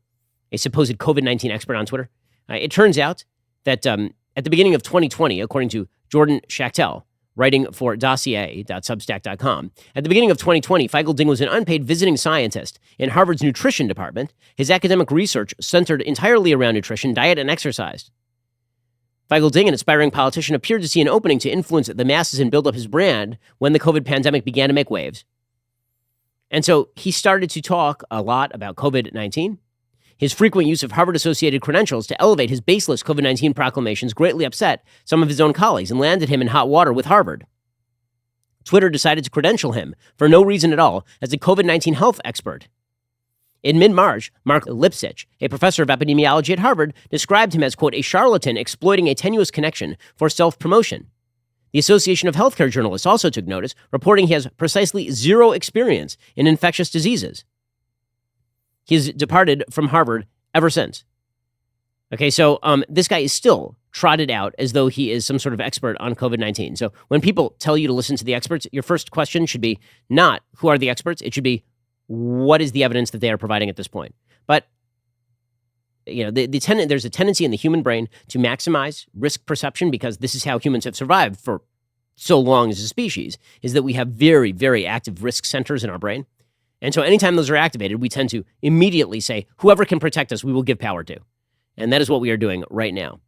a supposed COVID-19 expert on Twitter. It turns out that at the beginning of 2020, according to Jordan Schachtel, writing for dossier.substack.com, at the beginning of 2020, Feigl-Ding was an unpaid visiting scientist in Harvard's nutrition department. His academic research centered entirely around nutrition, diet, and exercise. Feigl-Ding, an aspiring politician, appeared to see an opening to influence the masses and build up his brand when the COVID pandemic began to make waves. And so he started to talk a lot about COVID-19. His frequent use of Harvard-associated credentials to elevate his baseless COVID-19 proclamations greatly upset some of his own colleagues and landed him in hot water with Harvard. Twitter decided to credential him for no reason at all as a COVID-19 health expert. In mid-March, Mark Lipsitch, a professor of epidemiology at Harvard, described him as, quote, a charlatan exploiting a tenuous connection for self-promotion. The Association of Healthcare Journalists also took notice, reporting he has precisely zero experience in infectious diseases. He's departed from Harvard ever since. Okay, so this guy is still trotted out as though he is some sort of expert on COVID-19. So when people tell you to listen to the experts, your first question should be not, who are the experts? It should be, what is the evidence that they are providing at this point? But there's a tendency in the human brain to maximize risk perception, because this is how humans have survived for so long as a species, is that we have very, very active risk centers in our brain. And so anytime those are activated, we tend to immediately say, whoever can protect us, we will give power to. And that is what we are doing right now.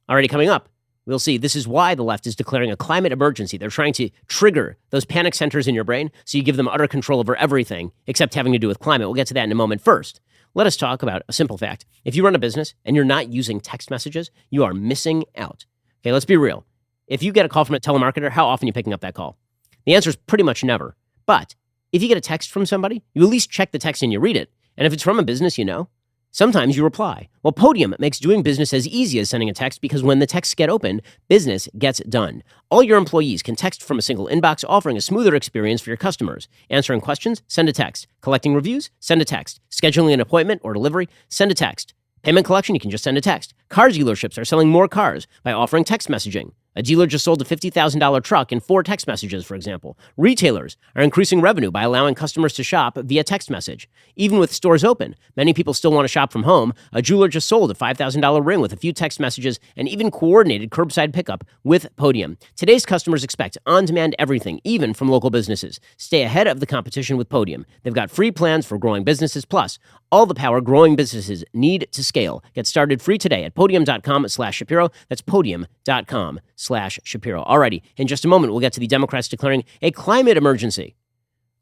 Already coming up, we'll see this is why the left is declaring a climate emergency. They're trying to trigger those panic centers in your brain so you give them utter control over everything except having to do with climate. We'll get to that in a moment. First, let us talk about a simple fact. If you run a business and you're not using text messages, you are missing out. Okay, let's be real. If you get a call from a telemarketer, how often are you picking up that call? The answer is pretty much never. But if you get a text from somebody, you at least check the text and you read it. And if it's from a business you know, sometimes you reply. Well, Podium makes doing business as easy as sending a text, because when the texts get opened, business gets done. All your employees can text from a single inbox, offering a smoother experience for your customers. Answering questions? Send a text. Collecting reviews? Send a text. Scheduling an appointment or delivery? Send a text. Payment collection? You can just send a text. Car dealerships are selling more cars by offering text messaging. A dealer just sold a $50,000 truck in 4 text messages, for example. Retailers are increasing revenue by allowing customers to shop via text message. Even with stores open, many people still want to shop from home. A jeweler just sold a $5,000 ring with a few text messages and even coordinated curbside pickup with Podium. Today's customers expect on-demand everything, even from local businesses. Stay ahead of the competition with Podium. They've got free plans for growing businesses, plus all the power growing businesses need to scale. Get started free today at podium.com/Shapiro. That's podium.com/Shapiro. Alrighty, in just a moment, we'll get to the Democrats declaring a climate emergency.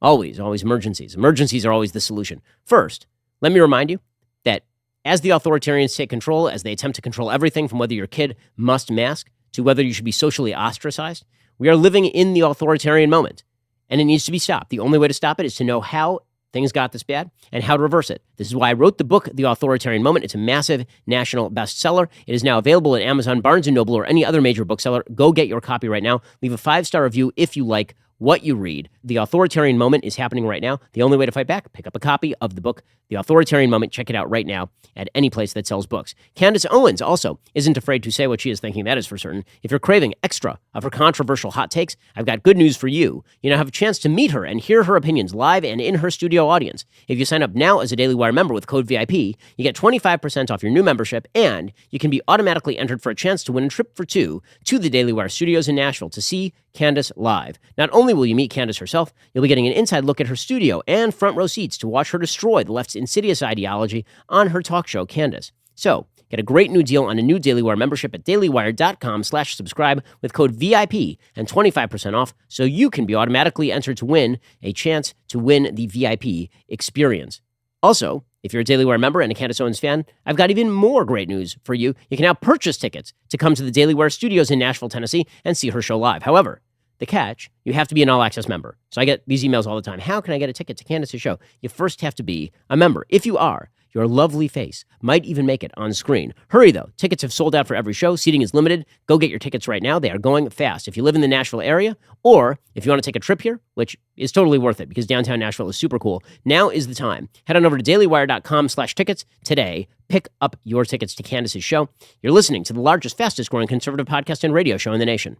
Always emergencies. Emergencies are always the solution. First, let me remind you that as the authoritarians take control, as they attempt to control everything from whether your kid must mask to whether you should be socially ostracized, we are living in the authoritarian moment, and it needs to be stopped. The only way to stop it is to know how things got this bad and how to reverse it. This is why I wrote the book, The Authoritarian Moment. It's a massive national bestseller. It is now available at Amazon, Barnes & Noble, or any other major bookseller. Go get your copy right now. Leave a 5-star review if you like what you read. The Authoritarian Moment is happening right now. The only way to fight back, pick up a copy of the book, The Authoritarian Moment. Check it out right now at any place that sells books. Candace Owens also isn't afraid to say what she is thinking, that is for certain. If you're craving extra of her controversial hot takes, I've got good news for you. You now have a chance to meet her and hear her opinions live and in her studio audience. If you sign up now as a Daily Wire member with code VIP, you get 25% off your new membership, and you can be automatically entered for a chance to win a trip for 2 to the Daily Wire studios in Nashville to see Candace live. Not only will you meet Candace herself, you'll be getting an inside look at her studio and front row seats to watch her destroy the left's insidious ideology on her talk show, Candace. So, get a great new deal on a new Daily Wire membership at dailywire.com/subscribe with code VIP and 25% off, so you can be automatically entered to win a chance to win the VIP experience. Also, if you're a Daily Wire member and a Candace Owens fan, I've got even more great news for you. You can now purchase tickets to come to the Daily Wire studios in Nashville, Tennessee, and see her show live. However, the catch, you have to be an all-access member. So I get these emails all the time. How can I get a ticket to Candace's show? You first have to be a member. If you are, Your lovely face might even make it on screen. Hurry, though. Tickets have sold out for every show. Seating is limited. Go get your tickets right now. They are going fast. If you live in the Nashville area, or if you want to take a trip here, which is totally worth it because downtown Nashville is super cool, now is the time. Head on over to dailywire.com/tickets today. Pick up your tickets to Candace's show. You're listening to the largest, fastest growing conservative podcast and radio show in the nation.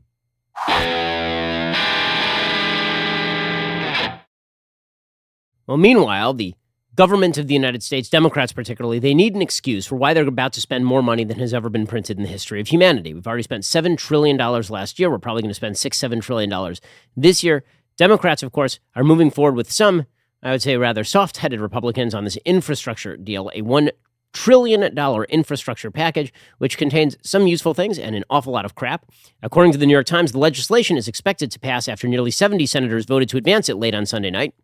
Well, meanwhile, the government of the United States, Democrats particularly, they need an excuse for why they're about to spend more money than has ever been printed in the history of humanity. We've already spent $7 trillion last year. We're probably going to spend $6-7 trillion this year. Democrats, of course, are moving forward with some, I would say, rather soft-headed Republicans on this infrastructure deal, a $1 trillion infrastructure package, which contains some useful things and an awful lot of crap. According to the New York Times, the legislation is expected to pass after nearly 70 senators voted to advance it late on Sunday night.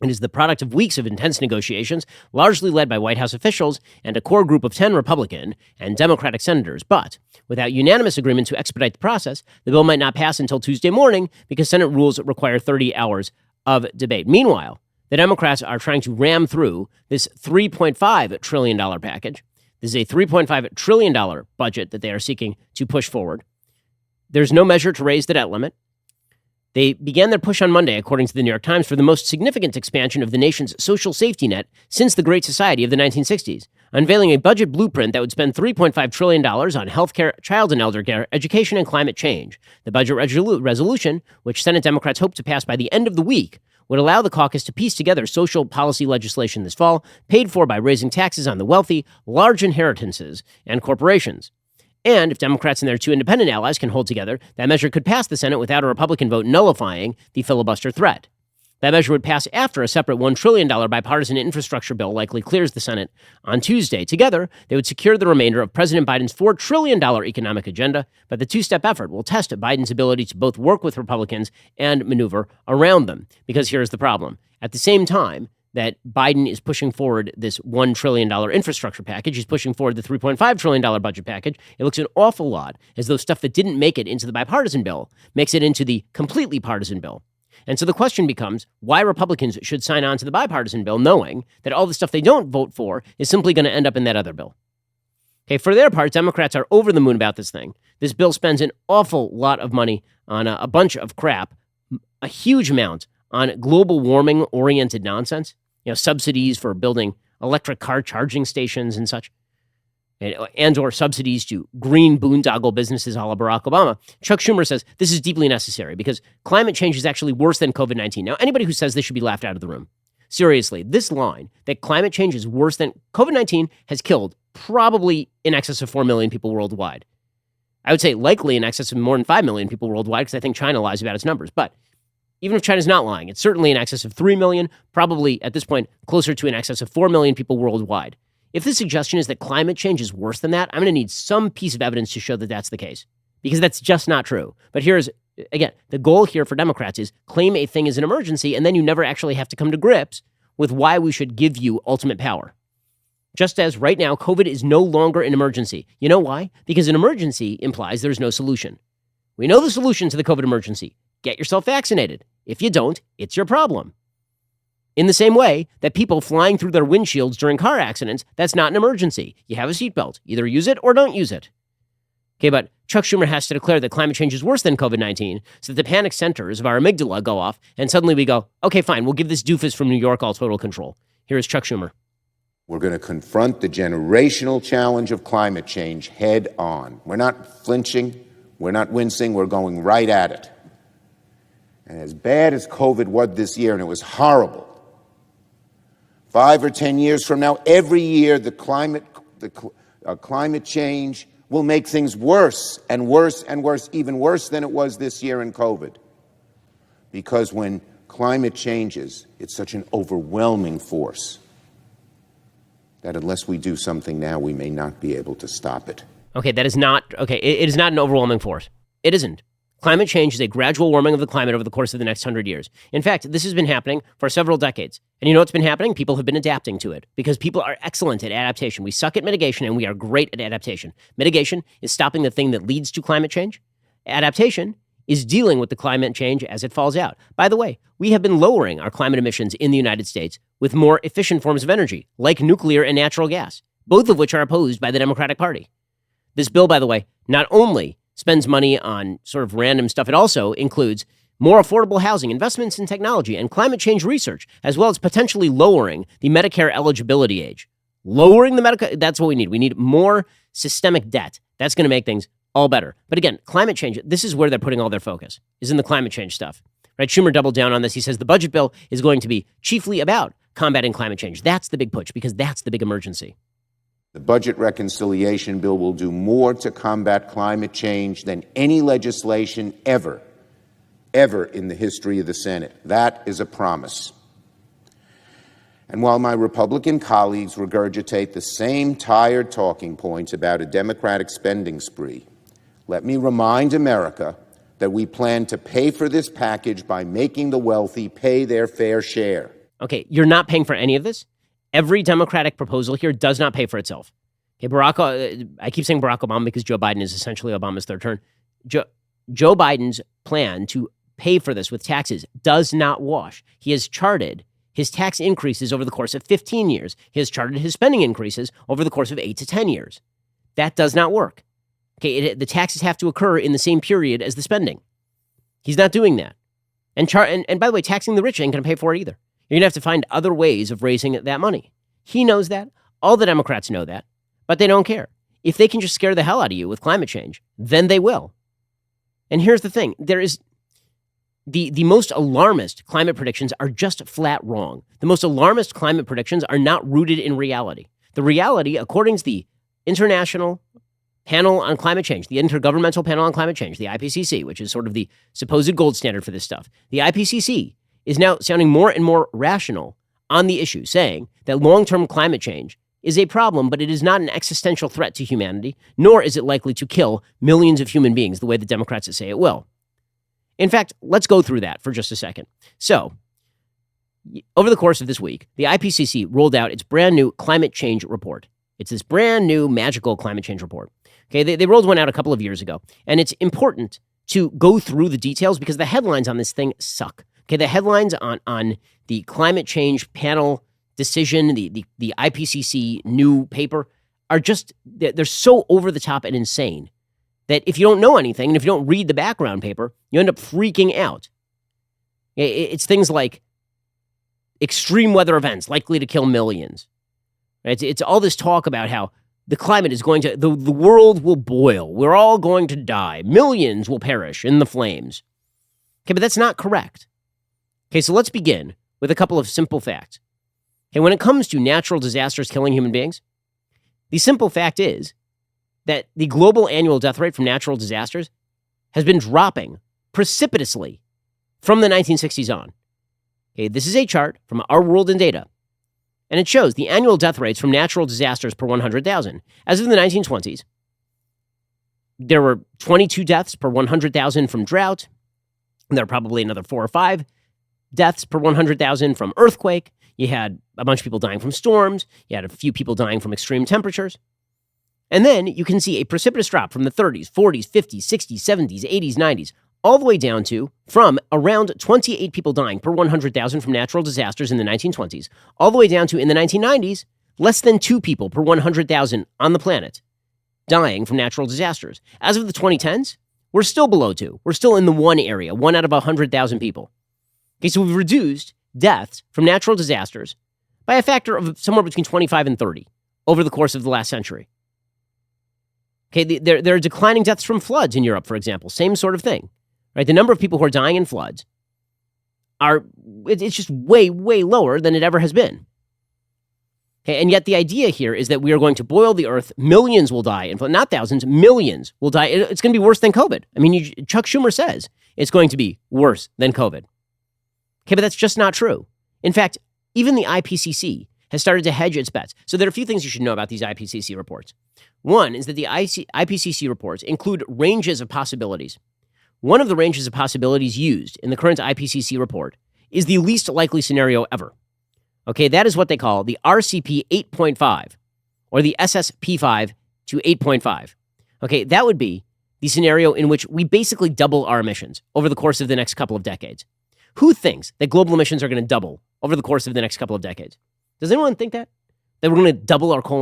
It is the product of weeks of intense negotiations, largely led by White House officials and a core group of 10 Republican and Democratic senators. But without unanimous agreement to expedite the process, the bill might not pass until Tuesday morning because Senate rules require 30 hours of debate. Meanwhile, the Democrats are trying to ram through this $3.5 trillion package. This is a $3.5 trillion budget that they are seeking to push forward. There's no measure to raise the debt limit. They began their push on Monday, according to the New York Times, for the most significant expansion of the nation's social safety net since the Great Society of the 1960s, unveiling a budget blueprint that would spend $3.5 trillion on healthcare, child and elder care, education, and climate change. The budget resolution, which Senate Democrats hope to pass by the end of the week, would allow the caucus to piece together social policy legislation this fall, paid for by raising taxes on the wealthy, large inheritances, and corporations. And if Democrats and their two independent allies can hold together, that measure could pass the Senate without a Republican vote nullifying the filibuster threat. That measure would pass after a separate $1 trillion bipartisan infrastructure bill likely clears the Senate on Tuesday. Together, they would secure the remainder of President Biden's $4 trillion economic agenda, but the two-step effort will test Biden's ability to both work with Republicans and maneuver around them. Because here's the problem. At the same time that Biden is pushing forward this $1 trillion infrastructure package, he's pushing forward the $3.5 trillion budget package, it looks an awful lot as though stuff that didn't make it into the bipartisan bill makes it into the completely partisan bill. And so the question becomes why Republicans should sign on to the bipartisan bill knowing that all the stuff they don't vote for is simply going to end up in that other bill. Okay, for their part, Democrats are over the moon about this thing. This bill spends an awful lot of money on a bunch of crap, a huge amount on global warming-oriented nonsense, subsidies for building electric car charging stations and such, and or subsidies to green boondoggle businesses a la Barack Obama. Chuck Schumer says this is deeply necessary because climate change is actually worse than COVID-19. Now, anybody who says this should be laughed out of the room. Seriously, this line that climate change is worse than COVID-19 has killed probably in excess of 4 million people worldwide. I would say likely in excess of more than 5 million people worldwide because I think China lies about its numbers. But even if China's not lying, it's certainly in excess of 3 million, probably at this point closer to in excess of 4 million people worldwide. If the suggestion is that climate change is worse than that, I'm going to need some piece of evidence to show that that's the case, because that's just not true. But here's, again, the goal here for Democrats is claim a thing is an emergency, and then you never actually have to come to grips with why we should give you ultimate power. Just as right now, COVID is no longer an emergency. You know why? Because an emergency implies there's no solution. We know the solution to the COVID emergency. Get yourself vaccinated. If you don't, it's your problem. In the same way that people flying through their windshields during car accidents, that's not an emergency. You have a seatbelt. Either use it or don't use it. Okay, but Chuck Schumer has to declare that climate change is worse than COVID-19 so that the panic centers of our amygdala go off and suddenly we go, okay, fine, we'll give this doofus from New York all total control. Here's Chuck Schumer. We're going to confront the generational challenge of climate change head on. We're not flinching. We're not wincing. We're going right at it. And as bad as COVID was this year, and it was horrible, 5 or 10 years from now, every year the climate change will make things worse and worse and worse, even worse than it was this year in COVID. Because when climate changes, it's such an overwhelming force that unless we do something now, we may not be able to stop it. Okay, that is not, it is not an overwhelming force. It isn't. Climate change is a gradual warming of the climate over the course of the next 100 years. In fact, this has been happening for several decades. And you know what's been happening? People have been adapting to it because people are excellent at adaptation. We suck at mitigation and we are great at adaptation. Mitigation is stopping the thing that leads to climate change. Adaptation is dealing with the climate change as it falls out. By the way, we have been lowering our climate emissions in the United States with more efficient forms of energy, like nuclear and natural gas, both of which are opposed by the Democratic Party. This bill, by the way, not only spends money on sort of random stuff, it also includes more affordable housing, investments in technology, and climate change research, as well as potentially lowering the Medicare eligibility age. Lowering the Medicare, that's what we need. We need more systemic debt. That's going to make things all better. But again, climate change, this is where they're putting all their focus, is in the climate change stuff. Right? Schumer doubled down on this. He says the budget bill is going to be chiefly about combating climate change. That's the big push, because that's the big emergency. The budget reconciliation bill will do more to combat climate change than any legislation ever in the history of the Senate. That is a promise. And while my Republican colleagues regurgitate the same tired talking points about a Democratic spending spree, let me remind America that we plan to pay for this package by making the wealthy pay their fair share. Okay, you're not paying for any of this. Every Democratic proposal here does not pay for itself. Okay, I keep saying Barack Obama because Joe Biden is essentially Obama's third term. Joe Biden's plan to pay for this with taxes does not wash. He has charted his tax increases over the course of 15 years. He has charted his spending increases over the course of 8 to 10 years. That does not work. Okay, the taxes have to occur in the same period as the spending. He's not doing that. And by the way, taxing the rich ain't going to pay for it either. You're going to have to find other ways of raising that money. He knows that. All the Democrats know that. But they don't care. If they can just scare the hell out of you with climate change, then they will. And here's the thing. There is the most alarmist climate predictions are just flat wrong. The most alarmist climate predictions are not rooted in reality. The reality, according to the International Panel on Climate Change, the Intergovernmental Panel on Climate Change, the IPCC, which is sort of the supposed gold standard for this stuff, the IPCC is now sounding more and more rational on the issue, saying that long-term climate change is a problem, but it is not an existential threat to humanity, nor is it likely to kill millions of human beings the way the Democrats say it will. In fact, let's go through that for just a second. So, over the course of this week, the IPCC rolled out its brand new climate change report. It's this brand new magical climate change report. Okay, they rolled one out a couple of years ago, and it's important to go through the details because the headlines on this thing suck. Okay, the headlines on the climate change panel decision, the IPCC new paper, are just, they're so over the top and insane that if you don't know anything and if you don't read the background paper, you end up freaking out. It's things like extreme weather events likely to kill millions. It's all this talk about how the climate is going to, the world will boil. We're all going to die. Millions will perish in the flames. Okay, but that's not correct. Okay, so let's begin with a couple of simple facts. Okay, when it comes to natural disasters killing human beings, the simple fact is that the global annual death rate from natural disasters has been dropping precipitously from the 1960s on. Okay, this is a chart from Our World in Data, and it shows the annual death rates from natural disasters per 100,000. As of the 1920s, there were 22 deaths per 100,000 from drought. There are probably another 4 or 5 deaths per 100,000 from earthquake. You had a bunch of people dying from storms. You had a few people dying from extreme temperatures. And then you can see a precipitous drop from the 30s, 40s, 50s, 60s, 70s, 80s, 90s, all the way down to from around 28 people dying per 100,000 from natural disasters in the 1920s, all the way down to, in the 1990s, less than 2 people per 100,000 on the planet dying from natural disasters. As of the 2010s, we're still below 2. We're still in the 1 area, 1 out of 100,000 people. Okay, so we've reduced deaths from natural disasters by a factor of somewhere between 25 and 30 over the course of the last century. Okay, there are declining deaths from floods in Europe, for example. Same sort of thing, right? The number of people who are dying in floods it's just way, way lower than it ever has been. Okay, and yet the idea here is that we are going to boil the earth. Millions will die, not thousands, millions will die. It's going to be worse than COVID. I mean, Chuck Schumer says it's going to be worse than COVID. Okay, but that's just not true. In fact, even the IPCC has started to hedge its bets. So there are a few things you should know about these IPCC reports. One is that the IPCC reports include ranges of possibilities. One of the ranges of possibilities used in the current IPCC report is the least likely scenario ever. Okay, that is what they call the RCP 8.5 or the SSP 5 to 8.5. Okay, that would be the scenario in which we basically double our emissions over the course of the next couple of decades? Who thinks that global emissions are going to double over the course of the next couple of decades? Does anyone think that? That we're going to double our coal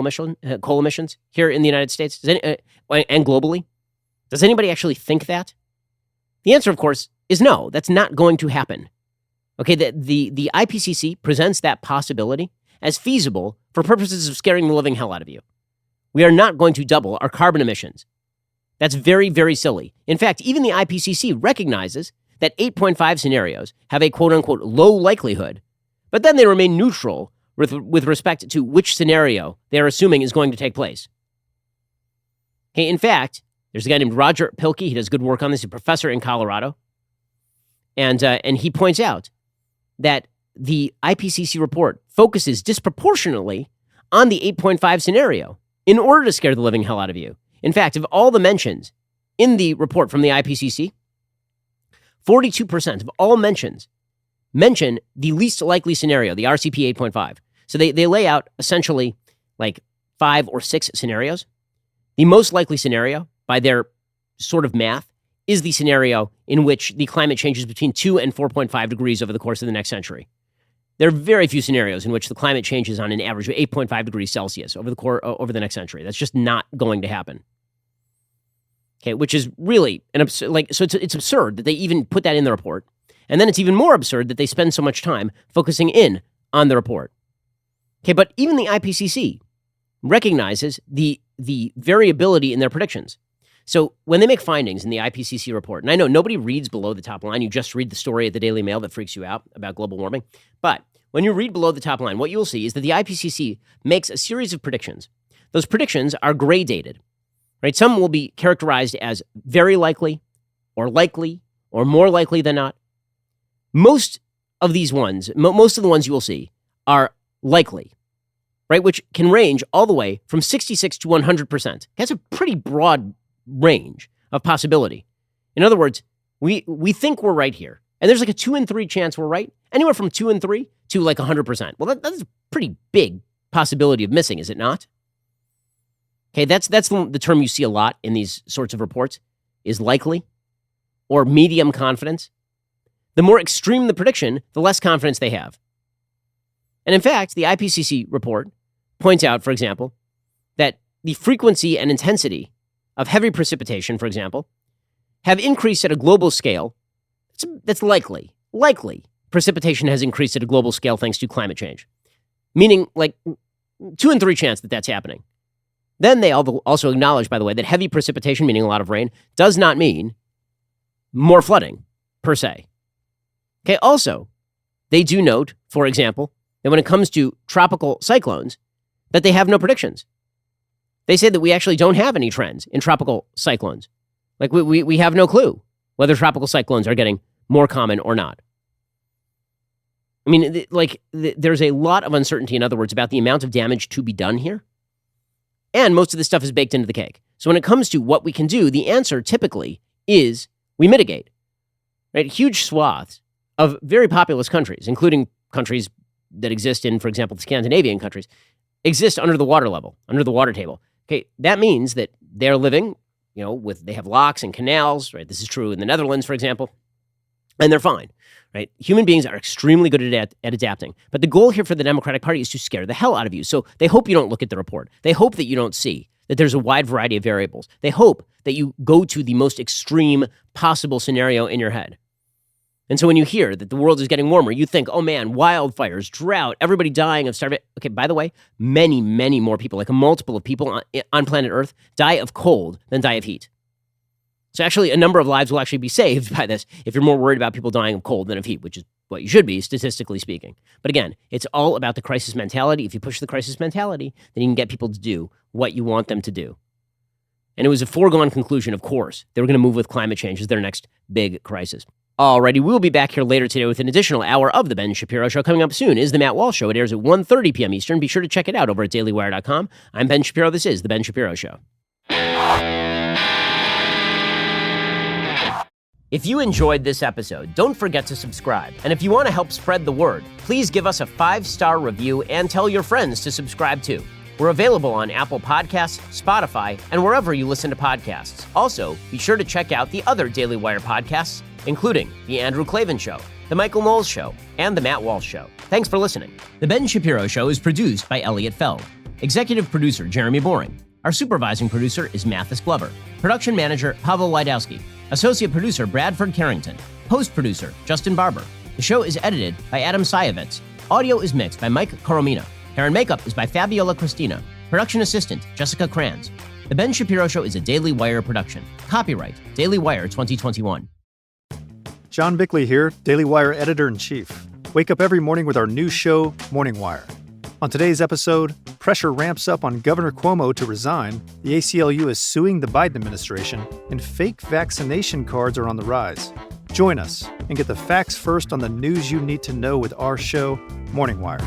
emissions here in the United States and globally? Does anybody actually think that? The answer, of course, is no. That's not going to happen. Okay, the IPCC presents that possibility as feasible for purposes of scaring the living hell out of you. We are not going to double our carbon emissions. That's very, very silly. In fact, even the IPCC recognizes that 8.5 scenarios have a quote-unquote low likelihood, but then they remain neutral with respect to which scenario they are assuming is going to take place. Okay, in fact, there's a guy named Roger Pilkey. He does good work on this. He's a professor in Colorado. And he points out that the IPCC report focuses disproportionately on the 8.5 scenario in order to scare the living hell out of you. In fact, of all the mentions in the report from the IPCC, 42% of all mentions mention the least likely scenario, the RCP 8.5. So they lay out essentially like 5 or 6 scenarios. The most likely scenario, by their sort of math, is the scenario in which the climate changes between 2 and 4.5 degrees over the course of the next century. There are very few scenarios in which the climate changes on an average of 8.5 degrees Celsius over the next century. That's just not going to happen. Okay, which is really an absurd. So it's absurd that they even put that in the report, and then it's even more absurd that they spend so much time focusing in on the report. Okay, but even the IPCC recognizes the variability in their predictions. So when they make findings in the IPCC report, and I know nobody reads below the top line, you just read the story at the Daily Mail that freaks you out about global warming. But when you read below the top line, what you will see is that the IPCC makes a series of predictions. Those predictions are gray dated, right? Some will be characterized as very likely or more likely than not. Most of these ones, most of the ones you will see are likely, right? Which can range all the way from 66 to 100%. That's a pretty broad range of possibility. In other words, we think we're right here. And there's like a 2 in 3 chance we're right. Anywhere from 2 in 3 to like 100%. Well, that's a pretty big possibility of missing, is it not? Okay, that's the term you see a lot in these sorts of reports, is likely or medium confidence. The more extreme the prediction, the less confidence they have. And in fact, the IPCC report points out, for example, that the frequency and intensity of heavy precipitation, for example, have increased at a global scale. That's likely. Likely precipitation has increased at a global scale thanks to climate change. Meaning like 2 in 3 chance that that's happening. Then they also acknowledge, by the way, that heavy precipitation, meaning a lot of rain, does not mean more flooding, per se. Okay, also, they do note, for example, that when it comes to tropical cyclones, that they have no predictions. They say that we actually don't have any trends in tropical cyclones. Like we have no clue whether tropical cyclones are getting more common or not. I mean, there's a lot of uncertainty, in other words, about the amount of damage to be done here. And most of this stuff is baked into the cake. So when it comes to what we can do, the answer typically is we mitigate. Right? Huge swaths of very populous countries, including countries that exist in, for example, the Scandinavian countries, exist under the water level, under the water table. Okay, that means that they're living, they have locks and canals, right? This is true in the Netherlands, for example, and they're fine, right? Human beings are extremely good at adapting. But the goal here for the Democratic Party is to scare the hell out of you. So they hope you don't look at the report. They hope that you don't see that there's a wide variety of variables. They hope that you go to the most extreme possible scenario in your head. And so when you hear that the world is getting warmer, you think, oh man, wildfires, drought, everybody dying of starvation. Okay, by the way, many, many more people, like a multiple of people on planet Earth, die of cold than die of heat. So actually, a number of lives will actually be saved by this if you're more worried about people dying of cold than of heat, which is what you should be, statistically speaking. But again, it's all about the crisis mentality. If you push the crisis mentality, then you can get people to do what you want them to do. And it was a foregone conclusion, of course. They were going to move with climate change as their next big crisis. Alrighty, we'll be back here later today with an additional hour of The Ben Shapiro Show. Coming up soon is The Matt Walsh Show. It airs at 1:30 p.m. Eastern. Be sure to check it out over at dailywire.com. I'm Ben Shapiro. This is The Ben Shapiro Show. If you enjoyed this episode, don't forget to subscribe. And if you want to help spread the word, please give us a 5-star review and tell your friends to subscribe too. We're available on Apple Podcasts, Spotify, and wherever you listen to podcasts. Also, be sure to check out the other Daily Wire podcasts, including The Andrew Klavan Show, The Michael Knowles Show, and The Matt Walsh Show. Thanks for listening. The Ben Shapiro Show is produced by Elliot Feld. Executive producer Jeremy Boring. Our supervising producer is Mathis Glover. Production manager Pavel Wydowski. Associate producer Bradford Carrington. Post-producer Justin Barber. The show is edited by Adam Sayevitz. Audio is mixed by Mike Coromina. Hair and makeup is by Fabiola Cristina. Production assistant Jessica Kranz. The Ben Shapiro Show is a Daily Wire production. Copyright Daily Wire 2021. John Bickley here, Daily Wire editor-in-chief. Wake up every morning with our new show, Morning Wire. On today's episode, pressure ramps up on Governor Cuomo to resign, the ACLU is suing the Biden administration, and fake vaccination cards are on the rise. Join us and get the facts first on the news you need to know with our show, Morning Wire.